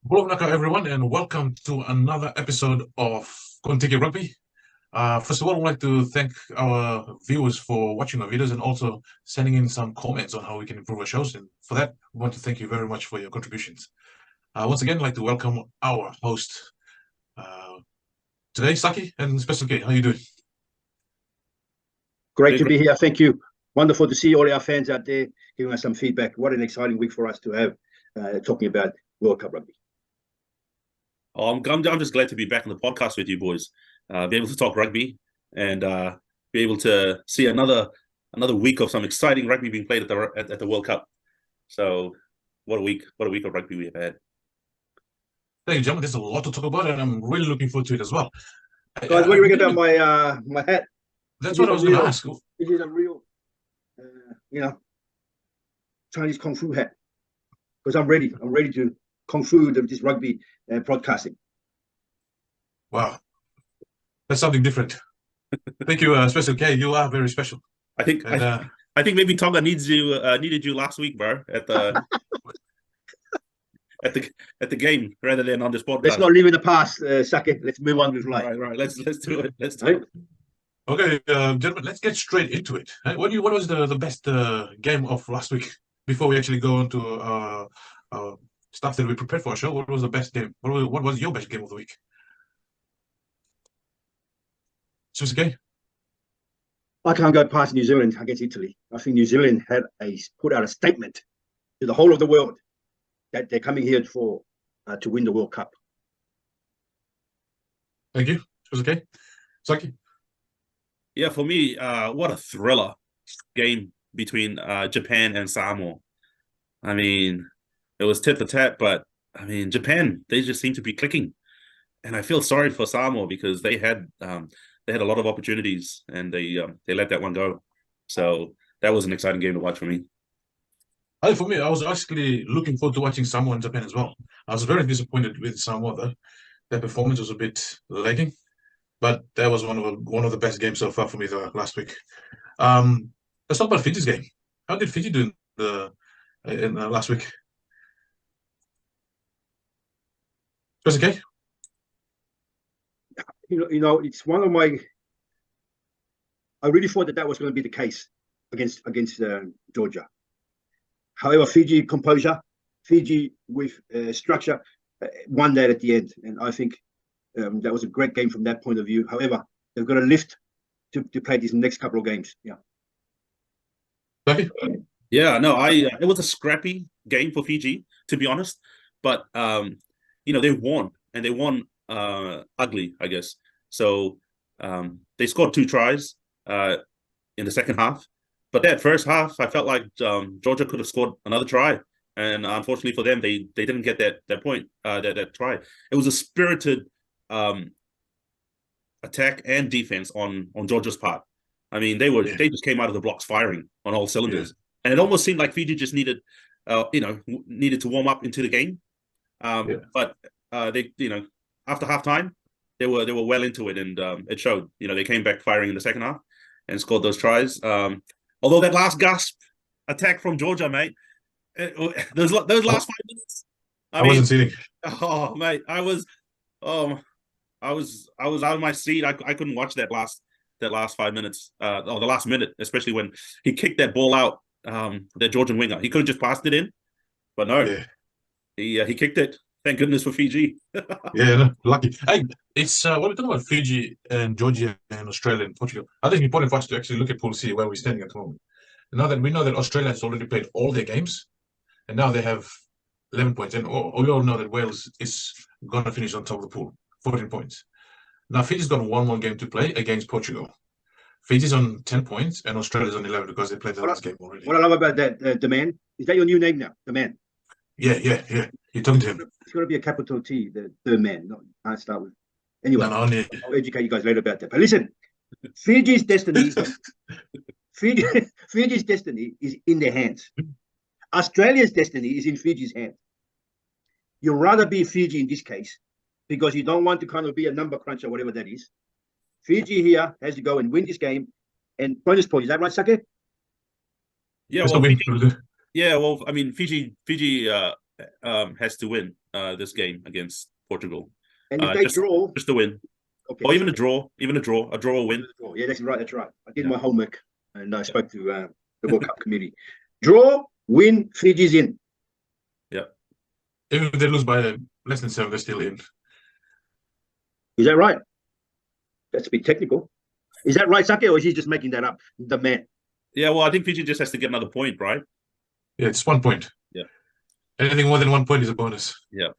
Hello, Naka, everyone, and welcome to another episode of Contiki Rugby. First of all, I'd like to thank our viewers for watching our videos and also sending in some comments on how we can improve our shows. And for that, we want to thank you very much for your contributions. Once again, I'd like to welcome our host today, Saki, and Special K. How are you doing? Great to be here. Thank you. Wonderful to see all our fans out there giving us some feedback. What an exciting week for us to have talking about World Cup Rugby. Oh, I'm just glad to be back on the podcast with you boys. Be able to talk rugby and be able to see another week of some exciting rugby being played at the World Cup. So what a week of rugby we have had. Thank you, gentlemen. There's a lot to talk about, and I'm really looking forward to it as well. Guys, what do you reckon about my hat? That's what I was going to ask. This is a real, Chinese Kung Fu hat. Because I'm ready. I'm ready to Kung Fu this rugby broadcasting. Wow. That's something different. Thank you, Special K. You are very special. I think maybe Tonga needed you last week, bro, at the at the game rather than on this podcast. Let's not live in the past, Sake. Let's move on with life. Right. Let's do it. Let's do it. Okay, gentlemen, let's get straight into it. What was the best game of last week? Before we actually go into stuff that we prepared for our show, what was the best game? What was your best game of the week? Okay. I can't go past New Zealand against Italy. I think New Zealand had put out a statement to the whole of the world that they're coming here for to win the World Cup. Thank you. Okay. Saki? Yeah, for me, what a thriller game between Japan and Samoa. I mean, it was tit for tat, but I mean, Japan, they just seem to be clicking, and I feel sorry for Samoa because they had a lot of opportunities and they let that one go. So that was an exciting game to watch for me. For me, I was actually looking forward to watching Samoa and Japan as well. I was very disappointed with Samoa though. Their performance was a bit lagging, but that was one of the best games so far for me last week. Let's talk about Fiji's game. How did Fiji do in last week? Was okay? It's one of my. I really thought that was going to be the case against Georgia. However, Fiji composure, Fiji with structure, won that at the end, and I think that was a great game from that point of view. However, they've got to lift to play these next couple of games. Yeah. Okay. Yeah, no, it was a scrappy game for Fiji, to be honest. But they won, and they won ugly, I guess. So they scored 2 tries in the second half. But that first half, I felt like Georgia could have scored another try. And unfortunately for them, they didn't get that point, that try. It was a spirited attack and defense on Georgia's part. I mean, they just came out of the blocks firing on all cylinders. Yeah. And it almost seemed like Fiji just needed to warm up into the game. But they, after halftime, they were well into it, and it showed. They came back firing in the second half and scored those tries. Although that last gasp attack from Georgia, mate, those last 5 minutes. I wasn't sitting. Oh, mate, I was out of my seat. I couldn't watch that last 5 minutes, or the last minute, especially when he kicked that ball out. The Georgian winger, he could have just passed it in, but no, he kicked it. Thank goodness for Fiji. Lucky. Hey, it's when we talk about Fiji and Georgia and Australia and Portugal, I think it's important for us to actually look at Pool C where we're standing at the moment. Now that we know that Australia has already played all their games, and now they have 11 points, and we all know that Wales is going to finish on top of the pool, 14 points. Now Fiji's got one more game to play against Portugal. Fiji's on 10 points and Australia's on 11 because they played the last game already. What I love about that, the man, is that your new name now? The man. Yeah. You're talking to him. It's got to be a capital T, the man. No, I can't start with. Anyway, I'll educate you guys later about that. But listen, Fiji's destiny, Fiji's destiny is in their hands. Australia's destiny is in Fiji's hands. You'd rather be Fiji in this case because you don't want to kind of be a number cruncher, whatever that is. Fiji here has to go and win this game and bonus point. Is that right, Sake? Yeah, well, Fiji, I mean, Fiji has to win. this game against Portugal. And if they draw, just to win, okay, or even a draw or win. Yeah, that's right. That's right. I did my homework and I spoke to the World Cup committee. Draw, win, Fiji's in. Yeah. If they lose by less than 7, they're still in. Is that right? That's a bit technical. Is that right, Sake, or is he just making that up? The man. Yeah, well, I think Fiji just has to get another point, right? Yeah, it's 1 point. Yeah. Anything more than 1 point is a bonus. Yeah.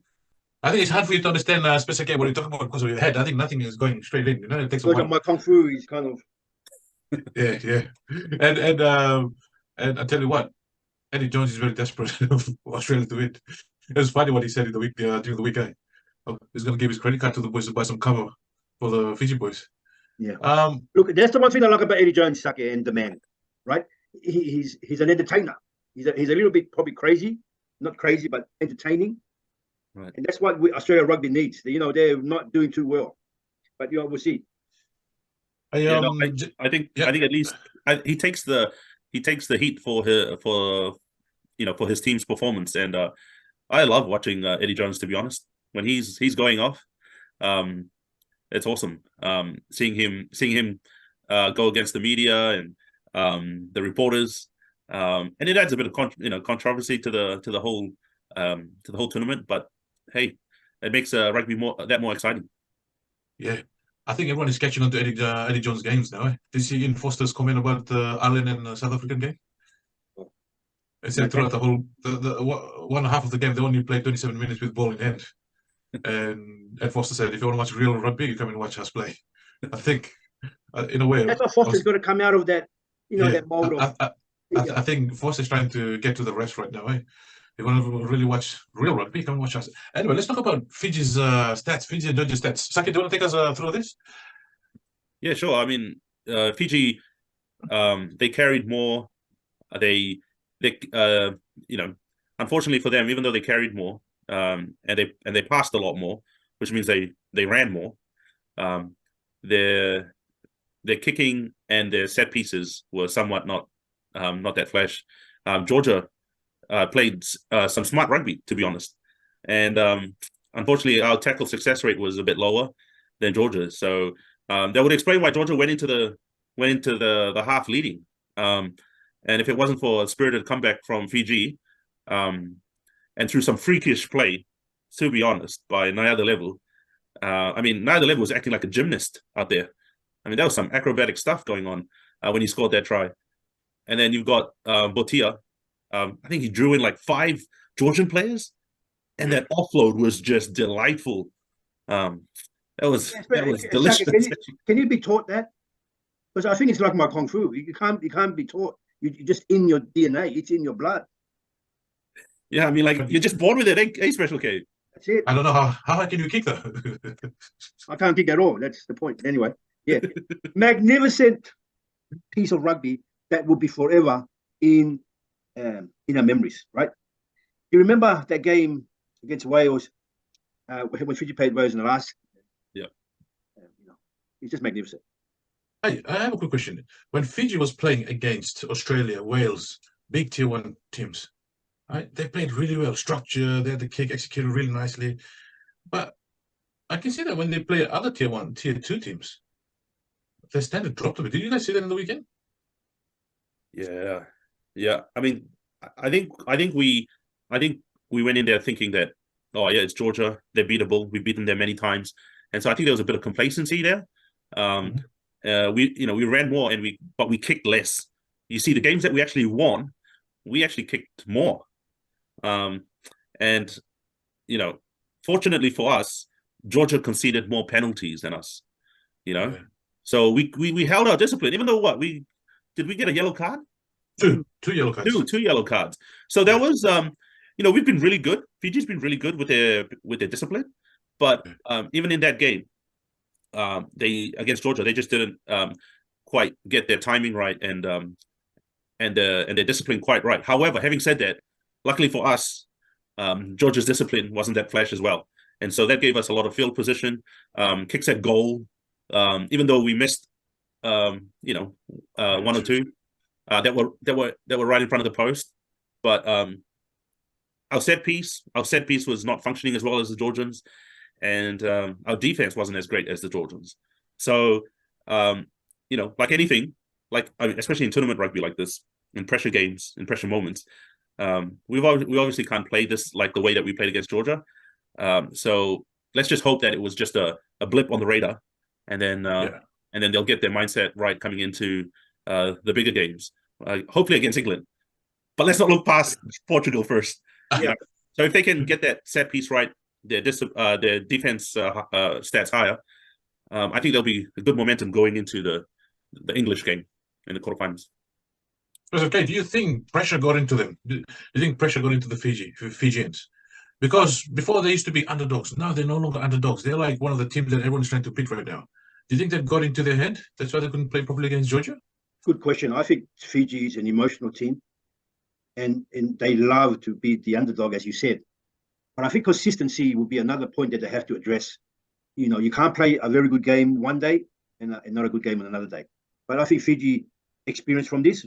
I think it's hard for you to understand, specifically what you're talking about because of your head. I think nothing is going straight in. You know, it takes a while. My kung fu is kind of. Yeah. And I tell you what, Eddie Jones is very desperate for Australia to win. It was funny what he said in the week during the weekend. He's going to give his credit card to the boys to buy some cover for the Fiji boys. Yeah. Look, that's the one thing I like about Eddie Jones, Sake, and the man, right? He's an entertainer. He's a little bit probably crazy, not crazy, but entertaining. Right. And that's what Australia rugby needs. You know, they're not doing too well, but we'll see. I think at least he takes the heat for his team's performance, and I love watching Eddie Jones, to be honest. When he's going off, it's awesome. Seeing him go against the media and the reporters, and it adds a bit of controversy to the whole tournament. But hey, it makes rugby more exciting. Yeah, I think everyone is catching on to Eddie Jones' games now. Did you see Ian Foster's comment about the Ireland and South African game? It said throughout the whole the 1.5 of the game, they only played 27 minutes with ball in hand. And Ed Foster said, if you want to watch real rugby, you come and watch us play. I think, in a way, that's what Foster's got to come out of that, that mold of. I think Foster's trying to get to the rest right now. You want to really watch real rugby, come and watch us. Anyway, let's talk about Fiji's stats, Fiji and Georgia's stats. Saki, do you want to take us through this? Yeah, sure. I mean, Fiji, they carried more. They unfortunately for them, even though they carried more, and they passed a lot more, which means they ran more. Their kicking and their set pieces were somewhat not that flash. Georgia played some smart rugby, to be honest, and unfortunately our tackle success rate was a bit lower than Georgia. So that would explain why Georgia went into the half leading. And if it wasn't for a spirited comeback from Fiji, and through some freakish play, to be honest, by Nayada Level, Nayada Level was acting like a gymnast out there. I mean, there was some acrobatic stuff going on when he scored that try. And then you've got Botia. I think he drew in like 5 Georgian players, and that offload was just delightful. That was delicious. Can you be taught that? Because I think it's like my kung fu. You can't be taught. You just in your DNA. It's in your blood. Yeah, I mean, like you're just born with it, eh, Special K? That's it. I don't know how can you kick though. I can't kick at all. That's the point. Anyway, yeah, magnificent piece of rugby that will be forever in our memories, right? You remember that game against Wales when Fiji played Wales in the last? Yeah. It's just magnificent. I have a quick question. When Fiji was playing against Australia, Wales, big tier 1 teams, right? They played really well, structure, they had the kick executed really nicely. But I can see that when they play other tier 1, tier 2 teams, their standard dropped a bit. Did you guys see that in the weekend? Yeah. I mean, I think we went in there thinking that, oh yeah, it's Georgia, they're beatable. We've beaten them many times, and so I think there was a bit of complacency there. We ran more but we kicked less. You see, the games that we actually won, we actually kicked more. And fortunately for us, Georgia conceded more penalties than us. So we held our discipline, even though we get a yellow card? Two yellow cards. Two yellow cards. So that was we've been really good. Fiji's been really good with their discipline, but even in that game, they against Georgia, they just didn't quite get their timing right and their discipline quite right. However, having said that, luckily for us, Georgia's discipline wasn't that flash as well, and so that gave us a lot of field position, kicks at goal. Even though we missed, 1 or 2 that were right in front of the post, but our set piece was not functioning as well as the Georgians, and our defense wasn't as great as the Georgians. So, like anything, especially in tournament rugby like this, in pressure games, in pressure moments, we obviously can't play this like the way that we played against Georgia. So let's just hope that it was just a blip on the radar, and then they'll get their mindset right coming into the bigger games, hopefully against England. But let's not look past Portugal first. Yeah. So if they can get that set piece right, their defense stats higher, I think there'll be a good momentum going into the English game in the quarterfinals. Okay, do you think pressure got into them? Do you think pressure got into the Fijians? Because before they used to be underdogs. Now they're no longer underdogs. They're like one of the teams that everyone's trying to pick right now. Do you think that got into their head? That's why they couldn't play properly against Georgia? Good question. I think Fiji is an emotional team, and they love to be the underdog, as you said. But I think consistency will be another point that they have to address. You can't play a very good game one day and not a good game on another day. But I think Fiji experience from this,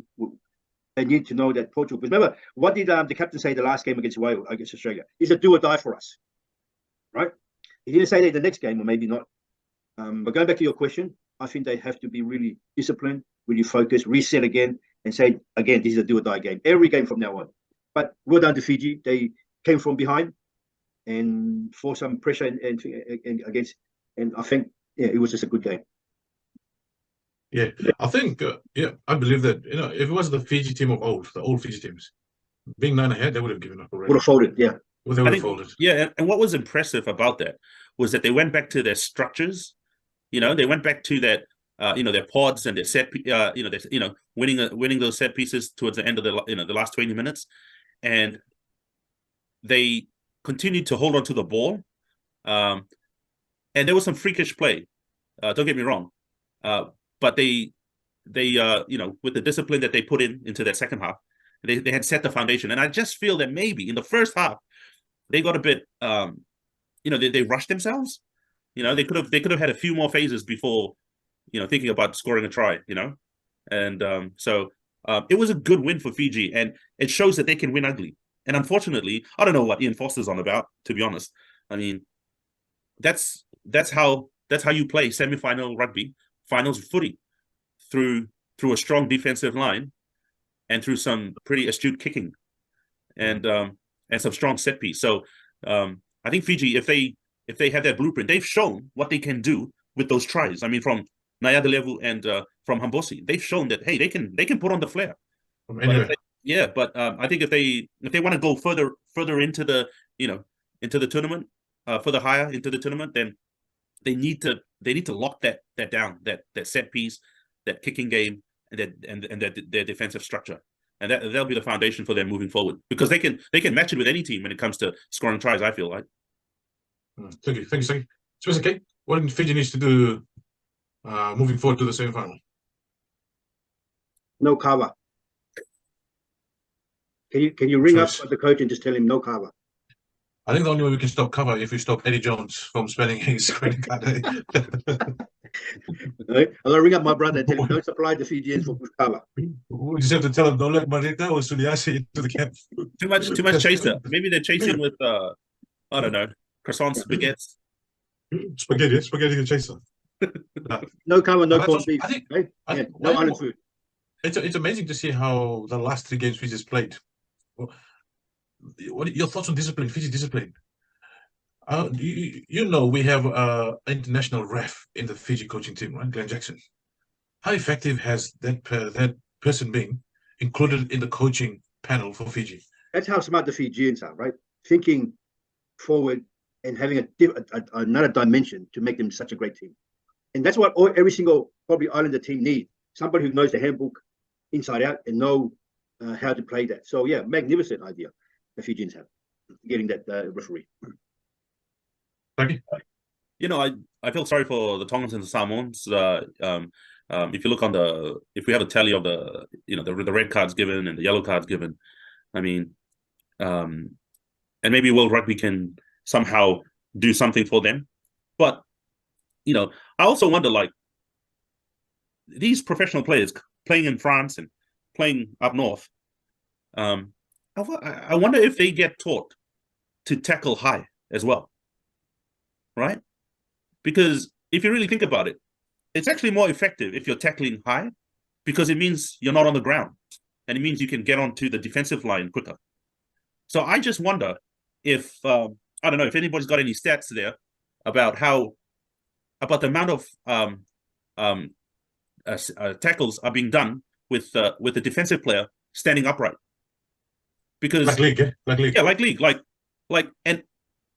they need to know that Portugal. Because remember, what did the captain say the last game against Australia? It's a do or die for us, right? He didn't say that the next game, or maybe not. But going back to your question, I think they have to be really disciplined, really focused, reset again, and say, again, this is a do or die game. Every game from now on. But well done to Fiji. They came from behind and for some pressure and against, and I think it was just a good game. Yeah, I think I believe that if it was the Fiji team of old, the old Fiji teams, being 9 ahead, they would have given up already. Would have folded, yeah. Well, they would have folded. Yeah, and what was impressive about that was that they went back to their structures. They went back to that. Their pods and their set. Winning those set pieces towards the end of the last 20 minutes, and they continued to hold on to the ball. And there was some freakish play. Don't get me wrong, but they with the discipline that they put into that second half, they had set the foundation. And I just feel that maybe in the first half they got a bit, they rushed themselves. They could have had a few more phases before, thinking about scoring a try. And so it was a good win for Fiji, and it shows that they can win ugly. And unfortunately, I don't know what Ian Foster's on about, to be honest. I mean, that's how you play semi-final rugby, finals footy, through a strong defensive line and through some pretty astute kicking and some strong set piece. So I think Fiji, if they have that blueprint, they've shown what they can do with those tries. I mean, from Nayadelevu and from Hambosi, they've shown that, hey, they can put on the flair. But I think if they want to go further into the tournament, further higher into the tournament, then they need to lock that down, that set piece, that kicking game, and their defensive structure, and that'll be the foundation for them moving forward, because they can match it with any team when it comes to scoring tries. I feel like. Thank you. So it's okay. What Fiji needs to do moving forward to the semi-final? No cover. Can you ring up the coach and just tell him no cover? I think the only way we can stop cover if we stop Eddie Jones from spelling his credit card. Right? I'm gonna ring up my brother and tell him don't supply the Fijians for cover. We just have to tell him don't let Marita or Suliasi into the camp. Too much chaser. Maybe they're chasing with I don't know, croissants, baguettes. Spaghetti and chaser. No cover, no corned beef. No island food. It's amazing to see how the last 3 games Fiji's played. What are your thoughts on discipline? Fiji discipline. We have an international ref in the Fiji coaching team, right? Glenn Jackson. How effective has that person been included in the coaching panel for Fiji? That's how smart the Fijians are, right? Thinking forward and having another dimension to make them such a great team. And that's what every single probably Islander team need. Somebody who knows the handbook inside out and know how to play that. So yeah, magnificent idea the Fijians have, getting that referee. Thank you. I feel sorry for the Tongans and the Samoans. If you look if we have a tally of the red cards given and the yellow cards given, I mean, and maybe World Rugby can somehow do something for them. But I also wonder, like, these professional players playing in France and playing up north, I wonder if they get taught to tackle high as well, right? Because if you really think about it, it's actually more effective if you're tackling high, because it means you're not on the ground, and it means you can get onto the defensive line quicker. So I just wonder if I don't know if anybody's got any stats there about the amount of tackles are being done with the defensive player standing upright. Because like league,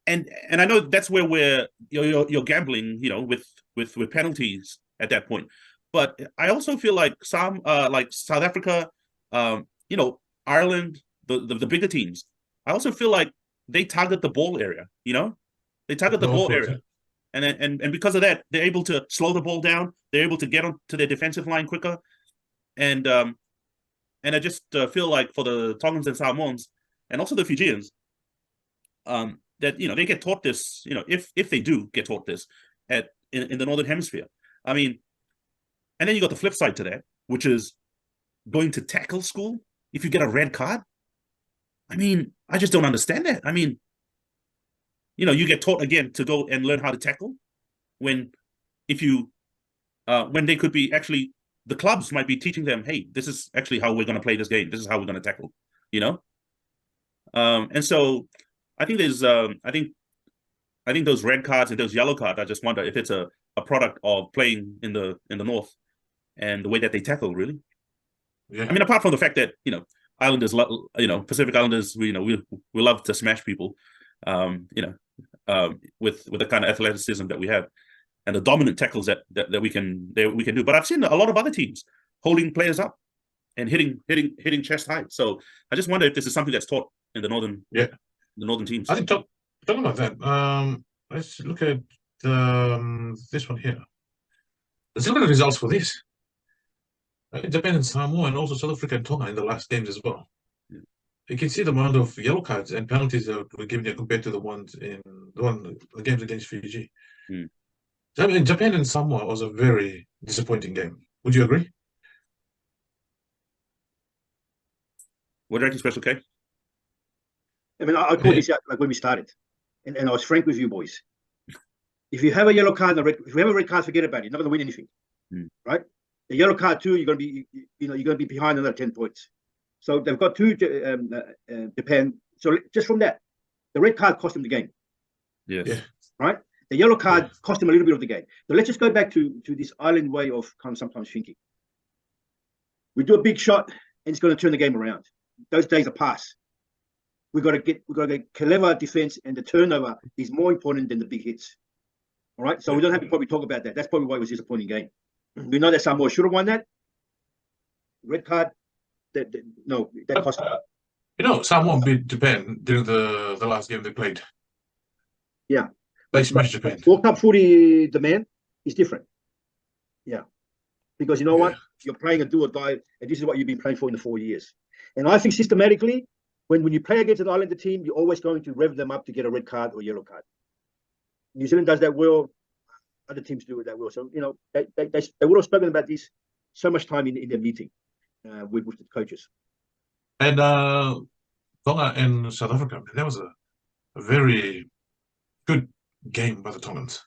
and I know that's where you're gambling, with penalties at that point. But I also feel like some like South Africa, Ireland, the bigger teams, I also feel like they target the ball area. They target the ball area, and because of that, they're able to slow the ball down. They're able to get onto their defensive line quicker, and I just feel like for the Tongans and Samoans, and also the Fijians, that they get taught this. If they do get taught this in the Northern Hemisphere, I mean, and then you got the flip side to that, which is going to tackle school if you get a red card. I mean, I just don't understand that. I mean, you get taught again to go and learn how to tackle when they could be actually, the clubs might be teaching them, hey, this is actually how we're going to play this game. This is how we're going to tackle, and so I think there's I think those red cards and those yellow cards, I just wonder if it's a product of playing in the North and the way that they tackle, really. Yeah. I mean, apart from the fact that Islanders, Pacific Islanders, we love to smash people, with the kind of athleticism that we have and the dominant tackles that we can do. But I've seen a lot of other teams holding players up and hitting chest high. So I just wonder if this is something that's taught in the northern teams. I think talking about that, let's look at this one here. Let's look at the results for this. Japan and Samoa, and also South Africa and Tonga in the last games as well. Yeah. You can see the amount of yellow cards and penalties that were given here compared to the games against Fiji. I mean, Japan and Samoa was a very disappointing game. Would you agree? What do you reckon, Special K? I mean, I called this out like when we started, and I was frank with you boys. If you have a yellow card and if you have a red card, forget about it. You're not going to win anything, right? The yellow card too, you're going to be behind another 10 points. So they've got two Japan. So just from that, the red card cost them the game. Yes. Yeah. Right. The yellow card cost them a little bit of the game. So let's just go back to this island way of kind of sometimes thinking. We do a big shot and it's going to turn the game around. Those days are past. We've got to get clever defense, and the turnover is more important than the big hits. All right. So we don't have to probably talk about that. That's probably why it was a disappointing game. We know that Samoa should have won that. Red card, that cost them. Samoa beat Japan during the last game they played. Yeah. They smashed Japan. World Cup footy demand is different. Yeah. Because you know what? You're playing a do or die, and this is what you've been playing for in the 4 years. And I think systematically, when you play against an Islander team, you're always going to rev them up to get a red card or yellow card. New Zealand does that well. Other teams do it that well. So, they would have spoken about this so much time in their meeting with the coaches. And Tonga and South Africa, that was a very good game by the Tongans.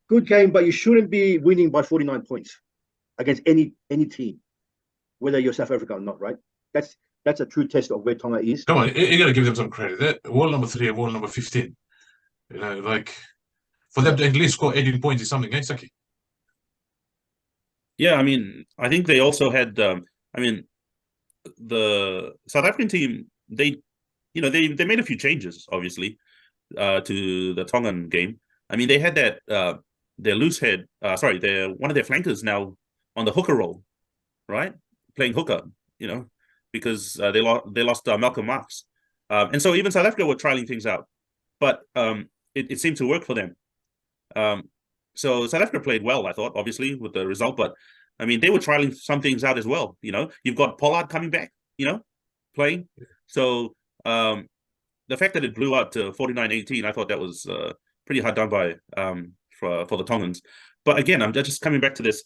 Good game, but you shouldn't be winning by 49 points against any team, whether you're South Africa or not, right? That's a true test of where Tonga is. Come on, you got to give them some credit. They're world number 3 and world number 15. For them to at least score 18 points is something, eh, Saki? Yeah, I mean, I think they also had, the South African team, they made a few changes, obviously, to the Tongan game. I mean, they had that, their loose head, one of their flankers now on the hooker role, right? Playing hooker, because they lost Malcolm Marx. And so even South Africa were trialing things out, but it seemed to work for them. So South Africa played well, I thought, obviously, with the result. But, I mean, they were trialing some things out as well. You've got Pollard coming back, playing. So the fact that it blew out to 49-18, I thought that was pretty hard done by for the Tongans. But, again, I'm just coming back to this.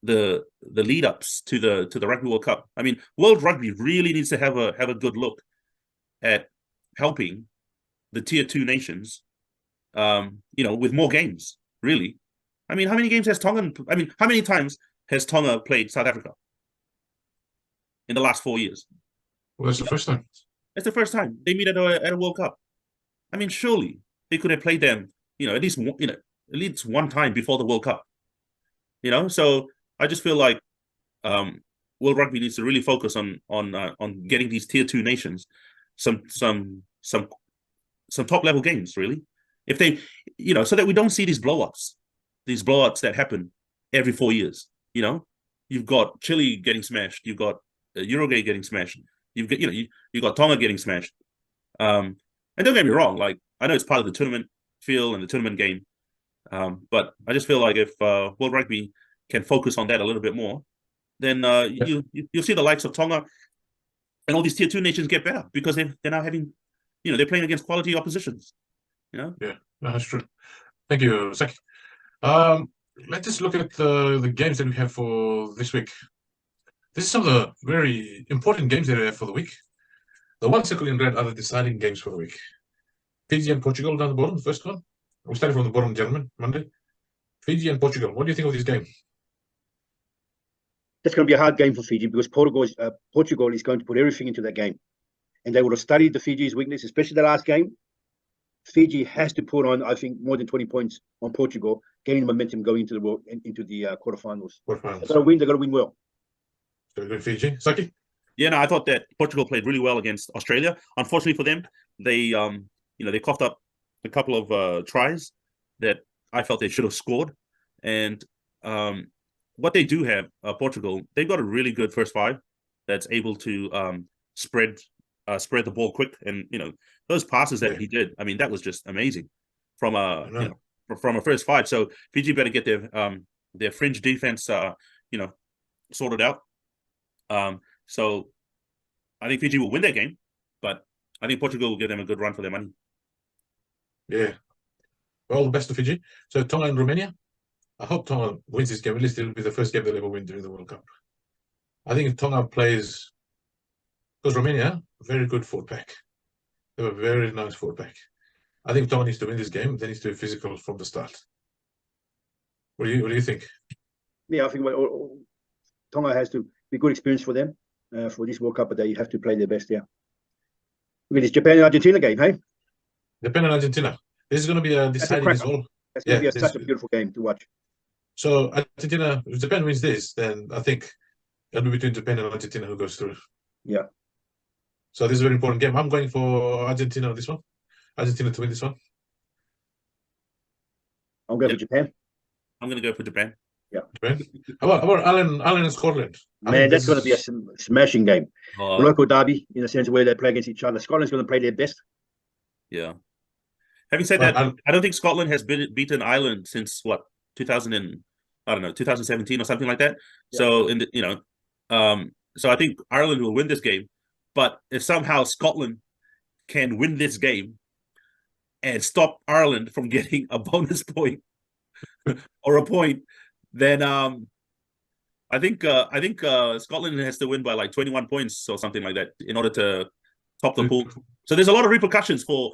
the lead ups to the Rugby World Cup. I mean, World Rugby really needs to have a good look at helping the tier 2 nations, with more games. Really, I mean, how many games has Tonga? I mean, how many times has Tonga played South Africa in the last 4 years? Well, that's the first time. It's the first time they meet at a World Cup. I mean, surely they could have played them, at least one time before the World Cup. So I just feel like World Rugby needs to really focus on getting these tier 2 nations some top level games, really. If they, so that we don't see these blowups that happen every 4 years. You've got Chile getting smashed, you've got Uruguay getting smashed, you've got Tonga getting smashed. And don't get me wrong, like, I know it's part of the tournament feel and the tournament game, but I just feel like if World Rugby can focus on that a little bit more, then you'll see the likes of Tonga and all these tier 2 nations get better, because they're now having, they're playing against quality oppositions. Yeah, that's true. Thank you, Zach. Let's just look at the games that we have for this week. This is some of the very important games that we have for the week. The one circle in red are the deciding games for the week. Fiji and Portugal down the bottom, the first one. We're starting from the bottom, gentlemen, Monday. Fiji and Portugal. What do you think of this game? That's going to be a hard game for Fiji, because Portugal is going to put everything into that game. And they would have studied the Fiji's weakness, especially the last game. Fiji has to put on, I think, more than 20 points on Portugal, getting momentum going into the quarterfinals. They've got to win. They've got to win well. So good, Fiji. Saki? Yeah, no, I thought that Portugal played really well against Australia. Unfortunately for them, they they coughed up a couple of tries that I felt they should have scored. And what they do have, Portugal, they've got a really good first five that's able to spread the ball quick. And those passes that he did, I mean, that was just amazing from a from a first five. So Fiji better get their fringe defense sorted out. So I think Fiji will win their game, but I think Portugal will give them a good run for their money. Yeah. Well, the best to Fiji. So Tonga and Romania. I hope Tonga wins this game. At least it'll be the first game they'll ever win during the World Cup. I think if Tonga plays, because Romania, very good forward pack. They have a very nice forward pack. I think Tonga needs to win this game. They need to be physical from the start. What do you think? Yeah, I think Tonga has to be good experience for them for this World Cup, but they have to play their best there. Look at this Japan and Argentina game, hey? Japan and Argentina. This is going to be a deciding result. That's going to be such a beautiful game to watch. So Argentina, if Japan wins this, then I think it'll be between Japan and Argentina who goes through. Yeah. So this is a very important game. I'm going for Argentina on this one. Argentina to win this one. I'm going for Japan. I'm going to go for Japan. Yeah. Japan. How about Ireland and Scotland? Man, that's going to be a smashing game. Local derby, in a sense where they play against each other. Scotland's going to play their best. Yeah. Having said that, I don't think Scotland has beaten Ireland since 2017 or something like that. Yeah. So so I think Ireland will win this game. But if somehow Scotland can win this game and stop Ireland from getting a bonus point or a point, then I think Scotland has to win by like 21 points or something like that in order to top the pool. So there's a lot of repercussions for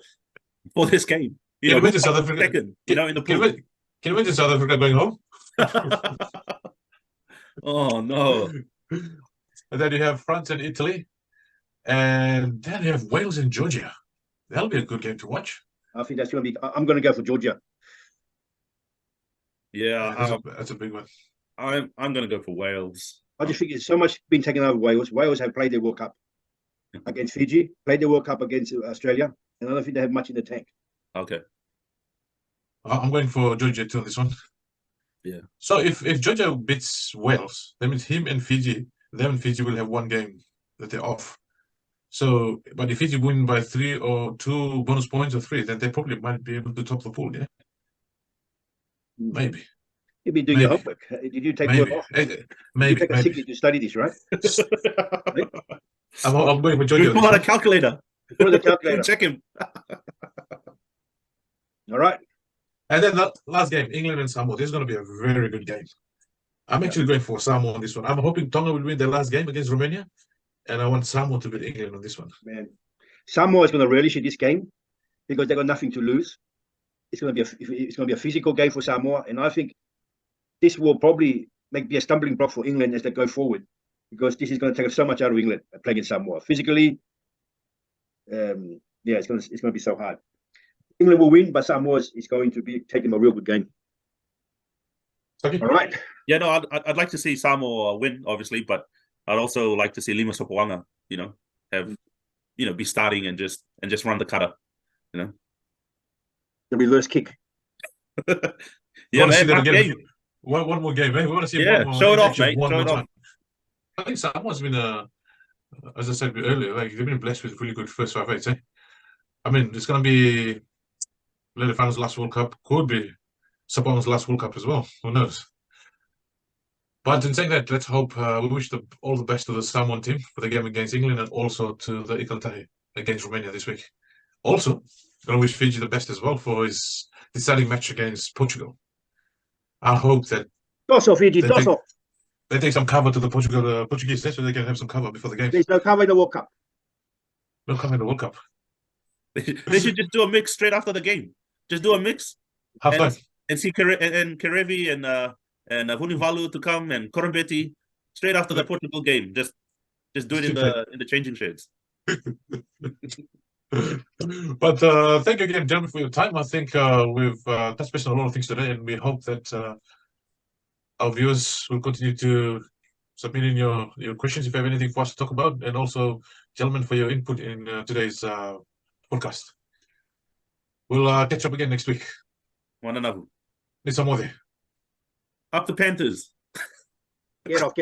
this game. Can win to South Africa second, in the pool. Can win to South Africa going home? Oh no. And then you have France and Italy. And then you have Wales and Georgia. That'll be a good game to watch. I think that's going to be. I'm going to go for Georgia. Yeah, that's a big one. I'm going to go for Wales. I just think there's so much been taken over Wales. Wales have played their World Cup against Fiji, played their World Cup against Australia, and I don't think they have much in the tank. Okay. I'm going for Georgia too on this one. Yeah. So if Georgia beats Wales, that means them and Fiji will have one game that they're off. So, but if Fiji win by 3 or 2 bonus points or 3, then they probably might be able to top the pool, yeah? Maybe. You've been doing your homework. Did you take work off? Maybe. You take a sick leave to study this, right? I'm going for Georgia. Pull out a calculator. Pull the calculator. Check him. All right. And then the last game, England and Samoa. This is going to be a very good game. I'm actually going for Samoa on this one. I'm hoping Tonga will win their last game against Romania, and I want Samoa to beat England on this one. Man, Samoa is going to relish in this game because they got nothing to lose. It's going to be a physical game for Samoa, and I think this will probably be a stumbling block for England as they go forward, because this is going to take so much out of England playing in Samoa physically. Yeah, it's going to be so hard. England will win, but Samoa is going to be taking a real good game. Okay. All right. Yeah, no, I'd like to see Samoa win, obviously, but I'd also like to see Lima Sopoaga, be starting and just run the cutter, The reverse kick. Yeah, man, that again. game. One more game, man. We want to see one more. Show it off, mate. Show it off. I think Samoa's been, as I said earlier, they've been blessed with really good first 5 8s. I mean, it's going to be Lelefan's last World Cup. Could be Samoa's last World Cup as well. Who knows? But in saying that, let's hope we wish all the best to the Samoan team for the game against England, and also to the Ikaltahi against Romania this week. Also, going to wish Fiji the best as well for his deciding match against Portugal. I hope that Fiji, they take some cover to the Portuguese, so they can have some cover before the game. There's no cover in the World Cup. No cover in the World Cup. They should just do a mix straight after the game. Just do a mix. Half-time. And see Kerevi and Vunivalu to come, and Korombeti straight after the Portugal game. Just do it in the changing sheds. But thank you again, gentlemen, for your time. I think we've touched base on a lot of things today, and we hope that our viewers will continue to submit in your questions if you have anything for us to talk about, and also, gentlemen, for your input in today's podcast. We'll catch up again next week. One another. Nisamode. Up the Panthers. Get off.